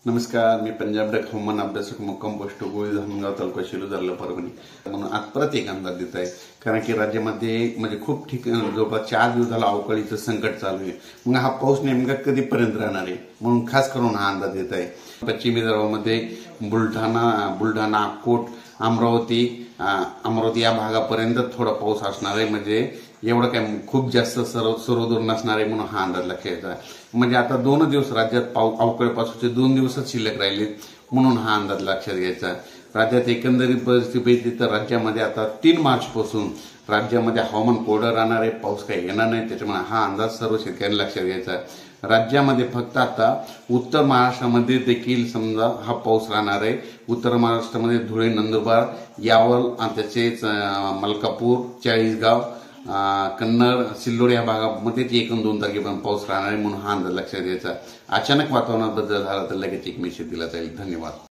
नमस्कार, मी पंजाब डक हवामान अभ्यासक मुक्काम पोस्ट गोळी धामणगाव तालुका शेलू जिल्हा परभणी म्हणून आज परत एक अंदाज देत आहे. कारण की राज्यामध्ये म्हणजे खूप ठिकाणी जवळपास 4 दिवस झाला अवकाळीचं संकट चालू आहे. मग हा पाऊस नेमका कधीपर्यंत राहणार आहे म्हणून खास करून हा अंदाज देत आहे. पश्चिमी विदर्भामध्ये बुलढाणा, अक्कोट, अमरावती या भागापर्यंत थोडा पाऊस असणार आहे. म्हणजे एवढं काय खूप जास्त सर्वदूर नसणार आहे म्हणून हा अंदाज लक्षात घ्यायचा. म्हणजे आता 2 दिवस राज्यात अवकाळीपासूनचे 2 दिवसच शिल्लक राहिले म्हणून हा अंदाज लक्षात घ्यायचा. राज्यात एकंदरीत परिस्थिती तर राज्यामध्ये आता 3 मार्च पासून राज्यामध्ये हवामान कोरडं राहणार आहे. पाऊस काही येणार नाही. त्याच्यामुळे हा अंदाज सर्व शेतकऱ्यांनी लक्षात घ्यायचा. राज्यामध्ये फक्त आता उत्तर महाराष्ट्रामध्ये देखील समजा हा पाऊस राहणार आहे. उत्तर महाराष्ट्रामध्ये धुळे, नंदुरबार, यावल आणि त्याचेच मलकापूर, चाळीसगाव, कन्नड, सिल्लोड या भागामध्ये 1 आणि 2 तारखेपर्यंत पाऊस राहणार आहे म्हणून हा अंदाज लक्षात घ्यायचा. अचानक वातावरणात बदल झाला तर लगेच एक मेसेज दिला जाईल. धन्यवाद.